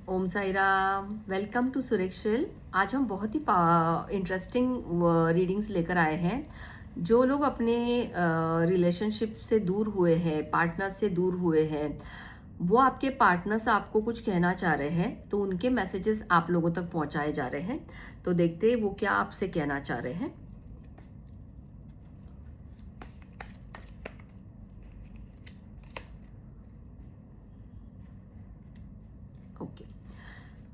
Om Sai Ram. Welcome to सुरेक्षिल। आज हम बहुत ही इंटरेस्टिंग रीडिंग्स लेकर आए हैं। जो लोग अपने रिलेशनशिप से दूर हुए हैं, पार्टनर से दूर हुए हैं, वो आपके पार्टनर से आपको कुछ कहना चाह रहे हैं, तो उनके मैसेजेस आप लोगों तक पहुंचाए जा रहे हैं। तो देखते हैं वो क्या आपसे कहना चाह रहे हैं। ओके,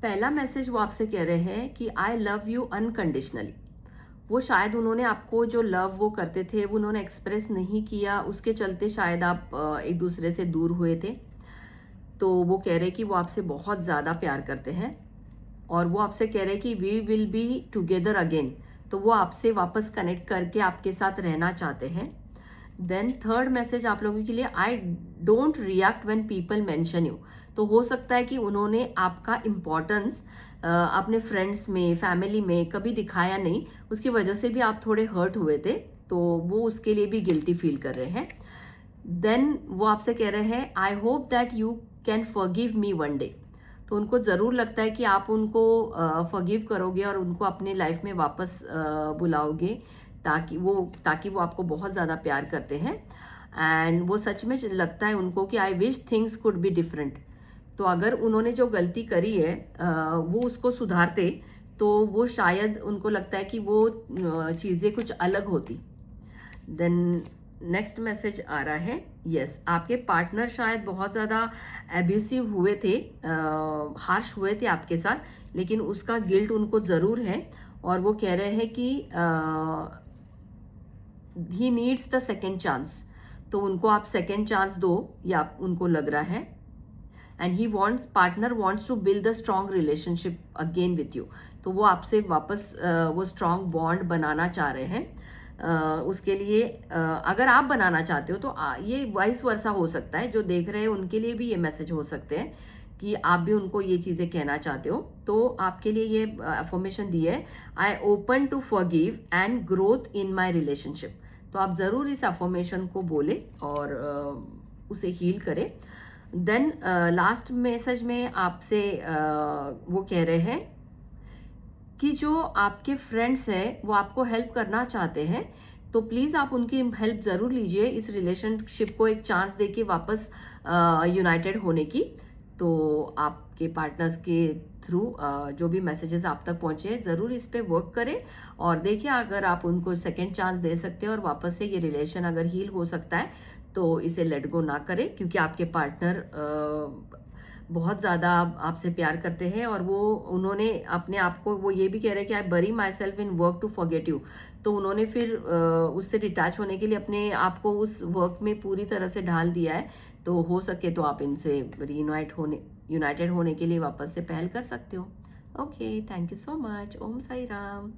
पहला मैसेज वो आपसे कह रहे हैं कि आई लव यू अनकंडीशनली। वो शायद उन्होंने आपको जो लव वो करते थे वो उन्होंने एक्सप्रेस नहीं किया, उसके चलते शायद आप एक दूसरे से दूर हुए थे। तो वो कह रहे कि वो आपसे बहुत ज़्यादा प्यार करते हैं और वो आपसे कह रहे कि we will be together again. तो वो आपसे वापस कनेक्ट करके आपके साथ रहना चाहते हैं। देन थर्ड मैसेज आप लोगों के लिए, I don't react when people mention you. तो हो सकता है कि उन्होंने आपका इम्पोर्टेंस अपने फ्रेंड्स में, फैमिली में कभी दिखाया नहीं, उसकी वजह से भी आप थोड़े हर्ट हुए थे, तो वो उसके लिए भी गिल्टी फील कर रहे हैं। देन वो आपसे कह रहे हैं I hope that you can forgive me one day. तो उनको ज़रूर लगता है कि आप उनको फॉरगिव करोगे और उनको अपने लाइफ में वापस बुलाओगे, ताकि वो आपको बहुत ज़्यादा प्यार करते हैं। एंड वो सच में लगता है उनको कि I wish things could be different. तो अगर उन्होंने जो गलती करी है वो उसको सुधारते, तो वो शायद उनको लगता है कि वो चीज़ें कुछ अलग होती। देन नेक्स्ट मैसेज आ रहा है, यस आपके पार्टनर शायद बहुत ज़्यादा एब्यूसिव हुए थे, हार्श हुए थे आपके साथ, लेकिन उसका गिल्ट उनको ज़रूर है और वो कह रहे हैं कि he needs the second chance. तो उनको आप सेकेंड चांस दो, या उनको लग रहा है। And he wants, partner wants to build the strong relationship again with you. तो वो आपसे वापस वो स्ट्रॉन्ग बॉन्ड बनाना चाह रहे हैं। उसके लिए अगर आप बनाना चाहते हो तो ये वाइस वर्सा हो सकता है, जो देख रहे हैं उनके लिए भी ये मैसेज हो सकते हैं कि आप भी उनको ये चीज़ें कहना चाहते हो। तो आपके लिए ये अफर्मेशन दी है, I open to forgive and growth in my relationship. तो आप ज़रूर इस अफर्मेशन को बोले और उसे हील करें। देन लास्ट मैसेज में आपसे वो कह रहे हैं कि जो आपके फ्रेंड्स हैं वो आपको हेल्प करना चाहते हैं, तो प्लीज़ आप उनकी हेल्प ज़रूर लीजिए, इस रिलेशनशिप को एक चांस देके वापस यूनाइटेड होने की। तो आपके पार्टनर्स के थ्रू जो भी मैसेजेस आप तक पहुँचे, ज़रूर इस पे वर्क करें और देखिए अगर आप उनको सेकेंड चांस दे सकते हैं और वापस से ये रिलेशन अगर हील हो सकता है, तो इसे लेट गो ना करें, क्योंकि आपके पार्टनर बहुत ज़्यादा आपसे प्यार करते हैं और वो उन्होंने अपने आप को, वो ये भी कह रहे हैं कि I bury myself in work to forget you. तो उन्होंने फिर उससे डिटैच होने के लिए अपने आप को उस वर्क में पूरी तरह से ढाल दिया है। तो हो सके तो आप इनसे यूनाइटेड होने के लिए वापस से पहल कर सकते हो। Okay, thank you so much. Om Sai Ram.